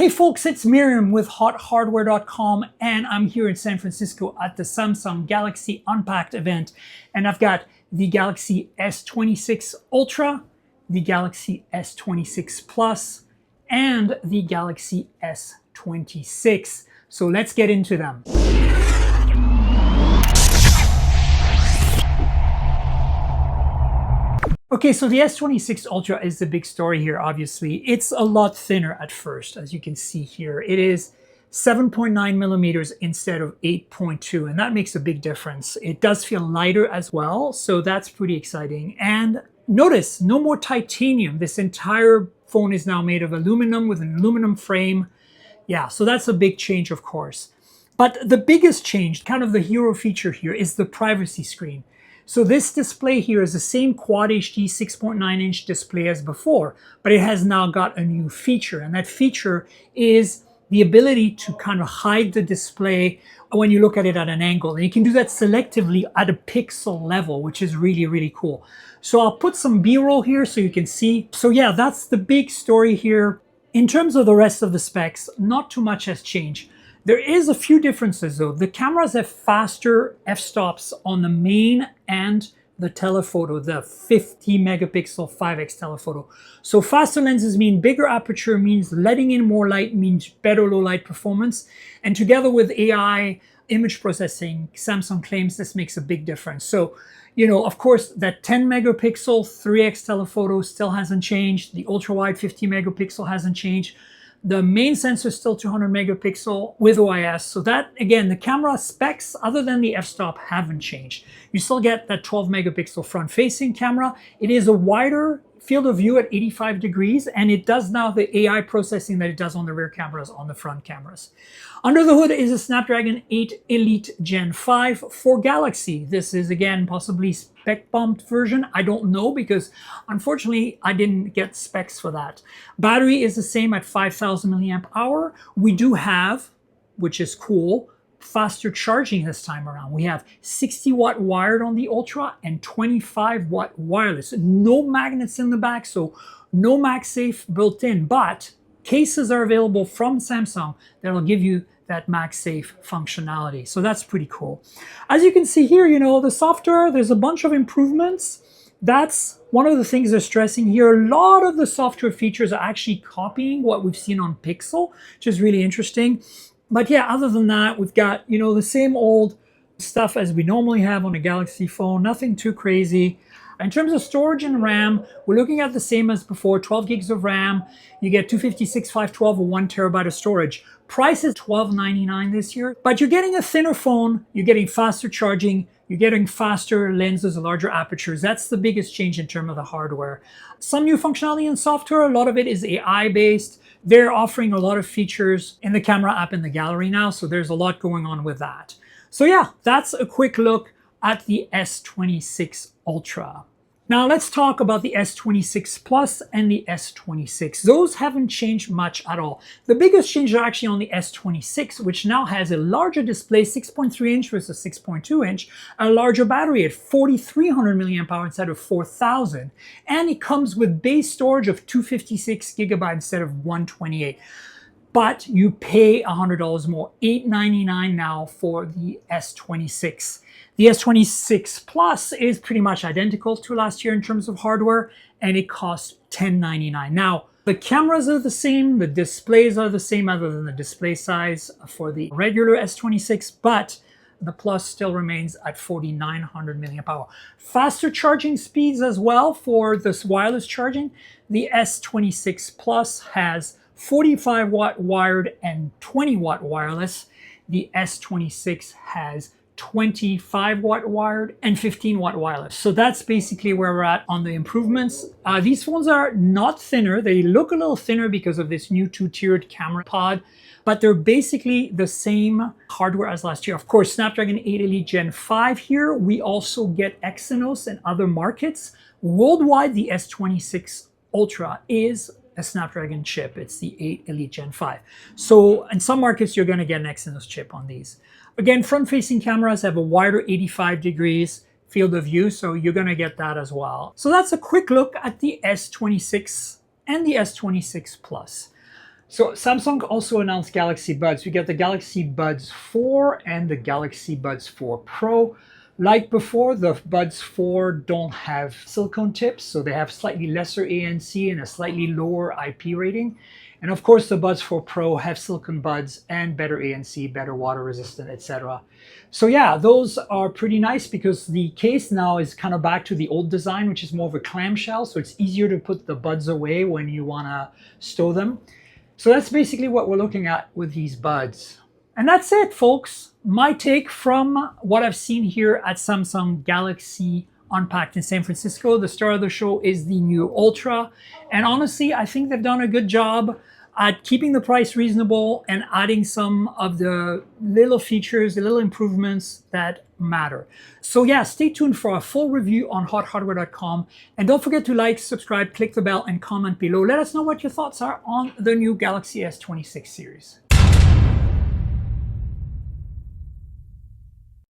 Hey folks, it's Miriam with hothardware.com, and I'm here in San Francisco at the Samsung Galaxy Unpacked event, and I've got the Galaxy S26 Ultra, the Galaxy S26 Plus, and the Galaxy S26. So let's get into them. Okay, so the S26 Ultra is the big story here, obviously. It's a lot thinner at first, as you can see here. It is 7.9 millimeters instead of 8.2, and that makes a big difference. It does feel lighter as well, so that's pretty exciting. And notice, no more titanium. This entire phone is now made of aluminum with an aluminum frame. Yeah, so that's a big change, of course. But the biggest change, kind of the hero feature here, is the privacy screen. So this display here is the same Quad HD 6.9-inch display as before, but it has now got a new feature. And that feature is the ability to kind of hide the display when you look at it at an angle. And you can do that selectively at a pixel level, which is really, really cool. So I'll put some B-roll here so you can see. So yeah, that's the big story here. In terms of the rest of the specs, not too much has changed. There is a few differences though. The cameras have faster f-stops on the main and the telephoto, the 50 megapixel 5x telephoto. So faster lenses mean bigger aperture, means letting in more light, means better low light performance. And together with AI image processing, Samsung claims this makes a big difference. So, you know, of course, that 10 megapixel 3x telephoto still hasn't changed. The ultra wide 50 megapixel hasn't changed. The main sensor is still 200 megapixel with OIS. So that, again, the camera specs other than the f-stop haven't changed. You still get that 12 megapixel front-facing camera. It is a wider field of view at 85 degrees, and it does now the AI processing that it does on the rear cameras on the front cameras. Under the hood is a Snapdragon 8 Elite Gen 5 for Galaxy. This is, again, possibly spec bumped version. I don't know because, unfortunately, I didn't get specs for that. Battery is the same at 5,000 milliamp hour. We do have, which is cool, faster charging this time around. We have 60 watt wired on the Ultra and 25 watt wireless. No magnets in the back, so no MagSafe built in, but cases are available from Samsung that'll give you that MagSafe functionality. So that's pretty cool. As you can see here, you know, the software, there's a bunch of improvements. That's one of the things they're stressing here. A lot of the software features are actually copying what we've seen on Pixel, which is really interesting. But yeah, other than that, we've got, you know, the same old stuff as we normally have on a Galaxy phone, nothing too crazy. In terms of storage and RAM, we're looking at the same as before, 12 gigs of RAM. You get 256, 512, or 1 terabyte of storage. Price is $12.99 this year, but you're getting a thinner phone, you're getting faster charging, you're getting faster lenses, larger apertures. That's the biggest change in terms of the hardware. Some new functionality in software, a lot of it is AI-based. They're offering a lot of features in the camera app in the gallery now, so there's a lot going on with that. So yeah, that's a quick look at the S26 Ultra. Now let's talk about the S26 Plus and the S26. Those haven't changed much at all. The biggest change are actually on the S26, which now has a larger display, 6.3 inch versus 6.2 inch, a larger battery at 4,300 milliamp hour instead of 4,000, and it comes with base storage of 256 gigabytes instead of 128. But you pay $100 more, $899 now for the S26. The S26 Plus is pretty much identical to last year in terms of hardware, and it costs $1099. Now, the cameras are the same, the displays are the same other than the display size for the regular S26, but the Plus still remains at 4,900 milliamp hour. Faster charging speeds as well for this wireless charging. The S26 Plus has 45 watt wired and 20 watt wireless. The S26 has 25 watt wired and 15 watt wireless. So that's basically where we're at on the improvements. These phones are not thinner. They look a little thinner because of this new two-tiered camera pod, but they're basically the same hardware as last year. Of course, Snapdragon 8 Elite Gen 5 here. We also get Exynos in other markets. Worldwide, the S26 Ultra is a Snapdragon chip. It's the 8 Elite Gen 5. So in some markets, you're going to get an Exynos chip on these. Again, front-facing cameras have a wider 85 degrees field of view, so you're going to get that as well. So that's a quick look at the S26 and the S26 Plus. So Samsung also announced Galaxy Buds. We got the Galaxy Buds 4 and the Galaxy Buds 4 Pro. Like before, the Buds 4 don't have silicone tips, so they have slightly lesser ANC and a slightly lower IP rating. And of course, the Buds 4 Pro have silicone buds and better ANC, better water resistant, etc. So yeah, those are pretty nice because the case now is kind of back to the old design, which is more of a clamshell, so it's easier to put the buds away when you want to stow them. So that's basically what we're looking at with these buds. And that's it, folks. My take from what I've seen here at Samsung Galaxy Unpacked in San Francisco. The star of the show is the new Ultra. And honestly, I think they've done a good job at keeping the price reasonable and adding some of the little features, the little improvements that matter. So yeah, stay tuned for a full review on hothardware.com. And don't forget to like, subscribe, click the bell, and comment below. Let us know what your thoughts are on the new Galaxy S26 series.